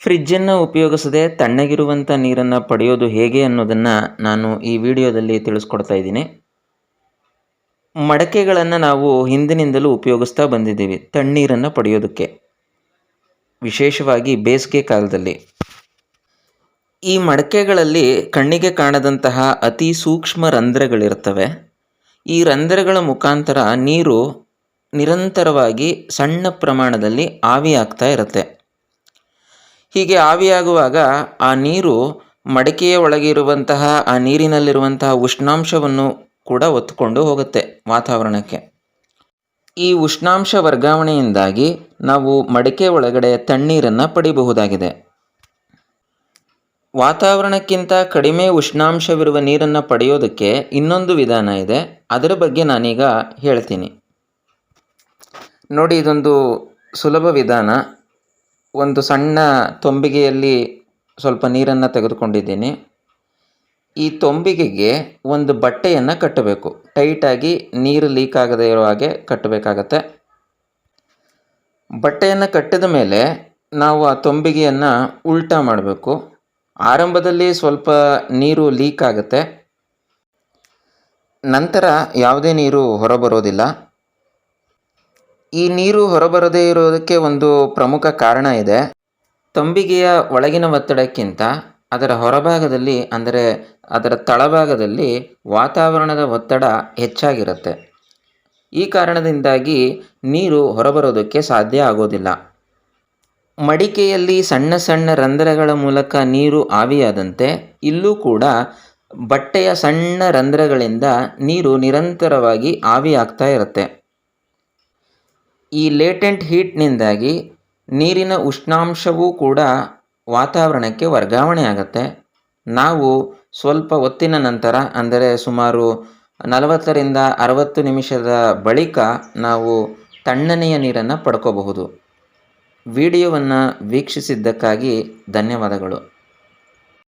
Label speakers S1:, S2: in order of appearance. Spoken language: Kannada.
S1: ಫ್ರಿಜ್ಜನ್ನು ಉಪಯೋಗಿಸದೆ ತಣ್ಣಗಿರುವಂಥ ನೀರನ್ನು ಪಡೆಯೋದು ಹೇಗೆ ಅನ್ನೋದನ್ನು ನಾನು ಈ ವಿಡಿಯೋದಲ್ಲಿ ತಿಳಿಸ್ಕೊಡ್ತಾ ಇದ್ದೀನಿ. ಮಡಕೆಗಳನ್ನು ನಾವು ಹಿಂದಿನಿಂದಲೂ ಉಪಯೋಗಿಸ್ತಾ ಬಂದಿದ್ದೀವಿ ತಣ್ಣೀರನ್ನು ಪಡೆಯೋದಕ್ಕೆ, ವಿಶೇಷವಾಗಿ ಬೇಸಿಗೆ ಕಾಲದಲ್ಲಿ. ಈ ಮಡಕೆಗಳಲ್ಲಿ ಕಣ್ಣಿಗೆ ಕಾಣದಂತಹ ಅತಿ ಸೂಕ್ಷ್ಮ ರಂಧ್ರಗಳಿರ್ತವೆ. ಈ ರಂಧ್ರಗಳ ಮುಖಾಂತರ ನೀರು ನಿರಂತರವಾಗಿ ಸಣ್ಣ ಪ್ರಮಾಣದಲ್ಲಿ ಆವಿಯಾಗ್ತಾ ಇರುತ್ತೆ. ಹೀಗೆ ಆವಿಯಾಗುವಾಗ ಆ ನೀರು ಮಡಕೆಯ ಒಳಗೆ ಇರುವಂತಹ ಆ ನೀರಿನಲ್ಲಿರುವಂತಹ ಉಷ್ಣಾಂಶವನ್ನು ಕೂಡ ಹೊತ್ತುಕೊಂಡು ಹೋಗುತ್ತೆ ವಾತಾವರಣಕ್ಕೆ. ಈ ಉಷ್ಣಾಂಶ ವರ್ಗಾವಣೆಯಿಂದಾಗಿ ನಾವು ಮಡಕೆ ಒಳಗಡೆ ತಣ್ಣೀರನ್ನು ಪಡಿಬಹುದಾಗಿದೆ. ವಾತಾವರಣಕ್ಕಿಂತ ಕಡಿಮೆ ಉಷ್ಣಾಂಶವಿರುವ ನೀರನ್ನು ಪಡೆಯೋದಕ್ಕೆ ಇನ್ನೊಂದು ವಿಧಾನ ಇದೆ. ಅದರ ಬಗ್ಗೆ ನಾನೀಗ ಹೇಳ್ತೀನಿ ನೋಡಿ. ಇದೊಂದು ಸುಲಭ ವಿಧಾನ. ಒಂದು ಸಣ್ಣ ತೊಂಬಿಗೆಯಲ್ಲಿ ಸ್ವಲ್ಪ ನೀರನ್ನು ತೆಗೆದುಕೊಂಡಿದ್ದೀನಿ. ಈ ತೊಂಬಿಗೆಗೆ ಒಂದು ಬಟ್ಟೆಯನ್ನು ಕಟ್ಟಬೇಕು. ಟೈಟಾಗಿ ನೀರು ಲೀಕ್ ಆಗದೇ ಇರೋ ಹಾಗೆ ಕಟ್ಟಬೇಕಾಗತ್ತೆ. ಬಟ್ಟೆಯನ್ನು ಕಟ್ಟಿದ ಮೇಲೆ ನಾವು ಆ ತೊಂಬಿಗೆಯನ್ನು ಉಲ್ಟಾ ಮಾಡಬೇಕು. ಆರಂಭದಲ್ಲಿ ಸ್ವಲ್ಪ ನೀರು ಲೀಕ್ ಆಗುತ್ತೆ, ನಂತರ ಯಾವುದೇ ನೀರು ಹೊರಬರೋದಿಲ್ಲ. ಈ ನೀರು ಹೊರಬರದೇ ಇರೋದಕ್ಕೆ ಒಂದು ಪ್ರಮುಖ ಕಾರಣ ಇದೆ. ತಂಬಿಗೆಯ ಒಳಗಿನ ಒತ್ತಡಕ್ಕಿಂತ ಅದರ ಹೊರಭಾಗದಲ್ಲಿ, ಅಂದರೆ ಅದರ ತಳಭಾಗದಲ್ಲಿ ವಾತಾವರಣದ ಒತ್ತಡ ಹೆಚ್ಚಾಗಿರುತ್ತೆ. ಈ ಕಾರಣದಿಂದಾಗಿ ನೀರು ಹೊರಬರೋದಕ್ಕೆ ಸಾಧ್ಯ ಆಗೋದಿಲ್ಲ. ಮಡಿಕೆಯಲ್ಲಿ ಸಣ್ಣ ಸಣ್ಣ ರಂಧ್ರಗಳ ಮೂಲಕ ನೀರು ಆವಿಯಾದಂತೆ ಇಲ್ಲೂ ಕೂಡ ಬಟ್ಟೆಯ ಸಣ್ಣ ರಂಧ್ರಗಳಿಂದ ನೀರು ನಿರಂತರವಾಗಿ ಆವಿಯಾಗ್ತಾ ಇರುತ್ತೆ. ಈ ಲೇಟೆಂಟ್ ಹೀಟ್ನಿಂದಾಗಿ ನೀರಿನ ಉಷ್ಣಾಂಶವೂ ಕೂಡ ವಾತಾವರಣಕ್ಕೆ ವರ್ಗಾವಣೆ ಆಗುತ್ತೆ. ನಾವು ಸ್ವಲ್ಪ ಹೊತ್ತಿನ ನಂತರ, ಅಂದರೆ ಸುಮಾರು 40ರಿಂದ 60 ನಿಮಿಷದ ಬಳಿಕ ನಾವು ತಣ್ಣನೆಯ ನೀರನ್ನು ಪಡ್ಕೋಬಹುದು. ವಿಡಿಯೋವನ್ನು ವೀಕ್ಷಿಸಿದ್ದಕ್ಕಾಗಿ ಧನ್ಯವಾದಗಳು.